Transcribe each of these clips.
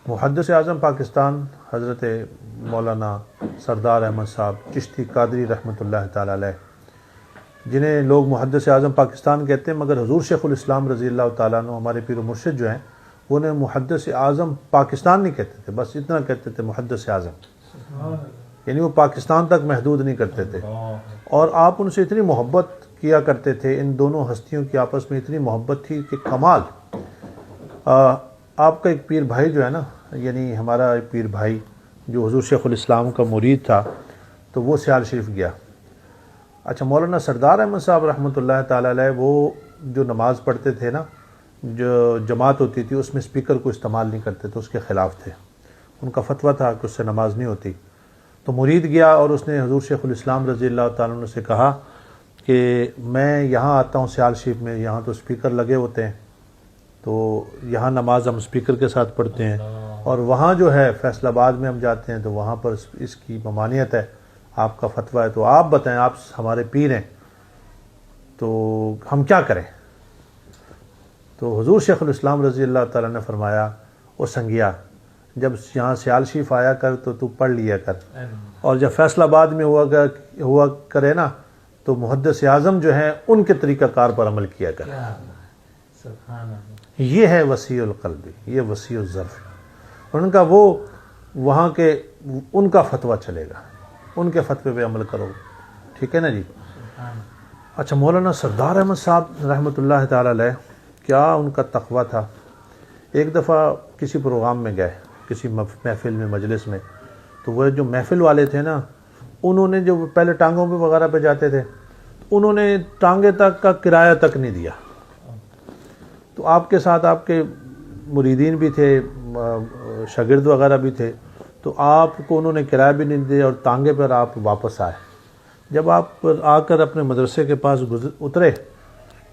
محدث اعظم پاکستان حضرت مولانا سردار احمد صاحب چشتی قادری رحمۃ اللہ تعالی علیہ، جنہیں لوگ محدث اعظم پاکستان کہتے ہیں، مگر حضور شیخ الاسلام رضی اللہ تعالیٰ عنہ ہمارے پیر و مرشد جو ہیں وہ انہیں محدث اعظم پاکستان نہیں کہتے تھے، بس اتنا کہتے تھے محدث اعظم، یعنی وہ پاکستان تک محدود نہیں کرتے تھے۔ اور آپ ان سے اتنی محبت کیا کرتے تھے، ان دونوں ہستیوں کی آپس میں اتنی محبت تھی کہ کمال۔ آپ کا ایک پیر بھائی جو ہے نا، یعنی ہمارا ایک پیر بھائی جو حضور شیخ الاسلام کا مرید تھا، تو وہ سیال شریف گیا۔ اچھا، مولانا سردار احمد صاحب رحمۃ اللہ تعالی علیہ وہ جو نماز پڑھتے تھے نا، جو جماعت ہوتی تھی اس میں اسپیکر کو استعمال نہیں کرتے تھے، اس کے خلاف تھے، ان کا فتویٰ تھا کہ اس سے نماز نہیں ہوتی۔ تو مرید گیا اور اس نے حضور شیخ الاسلام رضی اللہ تعالیٰ عنہ سے کہا کہ میں یہاں آتا ہوں سیال شریف میں، یہاں تو اسپیکر لگے ہوتے ہیں، تو یہاں نماز ہم اسپیکر کے ساتھ پڑھتے ہیں، اور وہاں جو ہے فیصل آباد میں ہم جاتے ہیں تو وہاں پر اس کی ممانعت ہے، آپ کا فتویٰ ہے، تو آپ بتائیں، آپ ہمارے پیر ہیں تو ہم کیا کریں؟ تو حضور شیخ الاسلام رضی اللہ تعالیٰ نے فرمایا، او سنگیا، جب یہاں سیال شریف آیا کر تو پڑھ لیا کر، اور جب فیصل آباد میں ہوا کرے نا تو محدث اعظم جو ہیں ان کے طریقہ کار پر عمل کیا کر۔ یہ ہے وسیع القلب، یہ وسیع الظرف، اور ان کا وہ وہاں کے ان کا فتویٰ چلے گا، ان کے فتوے پہ عمل کرو، ٹھیک ہے نا جی۔ اچھا، مولانا سردار احمد صاحب رحمۃ اللہ تعالی علیہ، کیا ان کا تقویٰ تھا۔ ایک دفعہ کسی پروگرام میں گئے، کسی محفل میں، مجلس میں، تو وہ جو محفل والے تھے نا، انہوں نے جو پہلے ٹانگوں پہ وغیرہ پہ جاتے تھے، انہوں نے ٹانگے تک کا کرایہ تک نہیں دیا۔ تو آپ کے ساتھ آپ کے مریدین بھی تھے، شاگرد وغیرہ بھی تھے، تو آپ کو انہوں نے کرایہ بھی نہیں دیا اور ٹانگے پر آپ واپس آئے۔ جب آپ آ کر اپنے مدرسے کے پاس اترے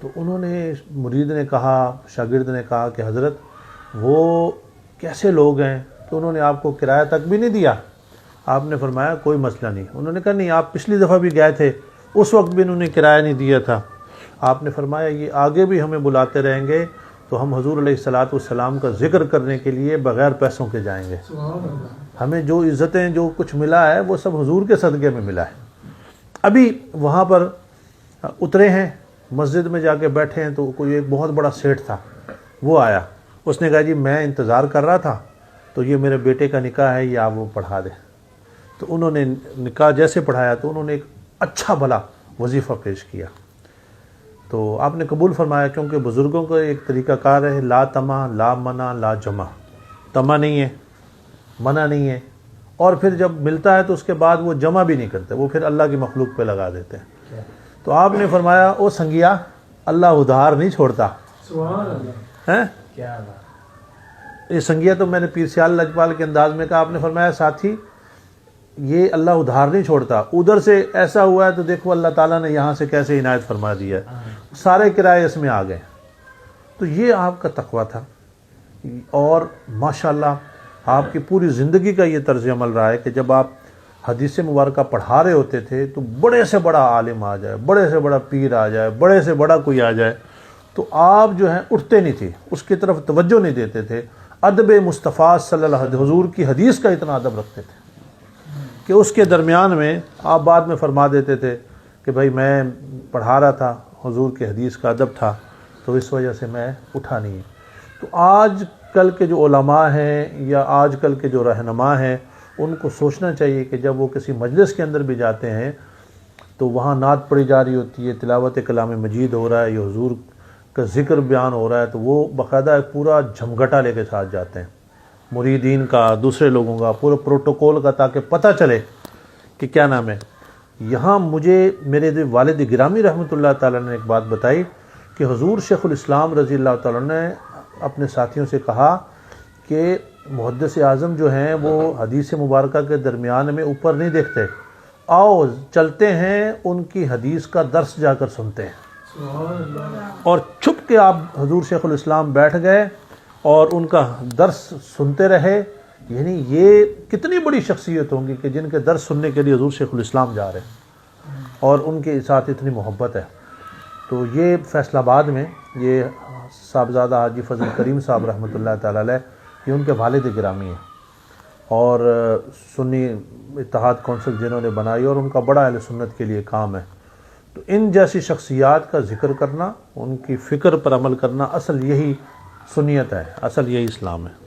تو انہوں نے، مرید نے کہا، شاگرد نے کہا کہ حضرت وہ کیسے لوگ ہیں کہ انہوں نے آپ کو کرایہ تک بھی نہیں دیا۔ آپ نے فرمایا کوئی مسئلہ نہیں۔ انہوں نے کہا نہیں، آپ پچھلی دفعہ بھی گئے تھے، اس وقت بھی انہوں نے کرایہ نہیں دیا تھا۔ آپ نے فرمایا یہ آگے بھی ہمیں بلاتے رہیں گے تو ہم حضور علیہ الصلاۃ والسلام کا ذکر کرنے کے لیے بغیر پیسوں کے جائیں گے۔ ہمیں جو عزتیں، جو کچھ ملا ہے وہ سب حضور کے صدقے میں ملا ہے۔ ابھی وہاں پر اترے ہیں، مسجد میں جا کے بیٹھے ہیں، تو کوئی ایک بہت بڑا سیٹھ تھا، وہ آیا، اس نے کہا جی میں انتظار کر رہا تھا، تو یہ میرے بیٹے کا نکاح ہے، یہ آپ وہ پڑھا دیں۔ تو انہوں نے نکاح جیسے پڑھایا تو انہوں نے ایک اچھا بھلا وظیفہ پیش کیا، تو آپ نے قبول فرمایا، کیونکہ بزرگوں کا ایک طریقہ کار ہے، لا تما، لا منع، لا جمع، تما نہیں ہے، منع نہیں ہے، اور پھر جب ملتا ہے تو اس کے بعد وہ جمع بھی نہیں کرتے، وہ پھر اللہ کی مخلوق پہ لگا دیتے ہیں۔ تو آپ نے فرمایا او سنگیا، اللہ ادھار نہیں چھوڑتا۔ یہ سنگیا تو میں نے پیر سیال لجپال کے انداز میں کہا، آپ نے فرمایا ساتھی یہ اللہ ادھار نہیں چھوڑتا، ادھر سے ایسا ہوا ہے تو دیکھو اللہ تعالیٰ نے یہاں سے کیسے عنایت فرما دیا ہے، سارے کرائے اس میں آ گئے۔ تو یہ آپ کا تقویٰ تھا، اور ماشاءاللہ آپ کی پوری زندگی کا یہ طرز عمل رہا ہے کہ جب آپ حدیث مبارکہ پڑھا رہے ہوتے تھے تو بڑے سے بڑا عالم آ جائے، بڑے سے بڑا پیر آ جائے، بڑے سے بڑا کوئی آ جائے تو آپ جو ہیں اٹھتے نہیں تھے، اس کی طرف توجہ نہیں دیتے تھے۔ ادب مصطفیٰ صلی اللہ علیہ وسلم، حضور کی حدیث کا اتنا ادب رکھتے تھے کہ اس کے درمیان میں آپ بعد میں فرما دیتے تھے کہ بھائی میں پڑھا رہا تھا، حضور کی حدیث کا ادب تھا تو اس وجہ سے میں اٹھا نہیں۔ تو آج کل کے جو علماء ہیں یا آج کل کے جو رہنما ہیں، ان کو سوچنا چاہیے کہ جب وہ کسی مجلس کے اندر بھی جاتے ہیں تو وہاں نعت پڑھی جا رہی ہوتی ہے، تلاوت کلام مجید ہو رہا ہے یا حضور کا ذکر بیان ہو رہا ہے، تو وہ باقاعدہ ایک پورا جھمگٹا لے کے ساتھ جاتے ہیں، مریدین کا، دوسرے لوگوں کا، پورے پروٹوکول کا، تاکہ پتہ چلے کہ کیا نام ہے۔ یہاں مجھے میرے والد گرامی رحمۃ اللہ تعالیٰ نے ایک بات بتائی کہ حضور شیخ الاسلام رضی اللہ تعالیٰ نے اپنے ساتھیوں سے کہا کہ محدث اعظم جو ہیں وہ حدیث مبارکہ کے درمیان میں اوپر نہیں دیکھتے، آؤ چلتے ہیں ان کی حدیث کا درس جا کر سنتے ہیں۔ اور چھپ کے آپ حضور شیخ الاسلام بیٹھ گئے اور ان کا درس سنتے رہے۔ یعنی یہ کتنی بڑی شخصیت ہوں گی کہ جن کے درس سننے کے لیے حضور شیخ الاسلام جا رہے ہیں اور ان کے ساتھ اتنی محبت ہے۔ تو یہ فیصل آباد میں یہ صاحبزادہ حاجی فضل کریم صاحب رحمۃ اللہ تعالی علیہ یہ ان کے والد گرامی ہیں، اور سنی اتحاد کونسل جنہوں نے بنائی، اور ان کا بڑا اہل سنت کے لیے کام ہے۔ تو ان جیسی شخصیات کا ذکر کرنا، ان کی فکر پر عمل کرنا، اصل یہی سنیت ہے، اصل یہی اسلام ہے۔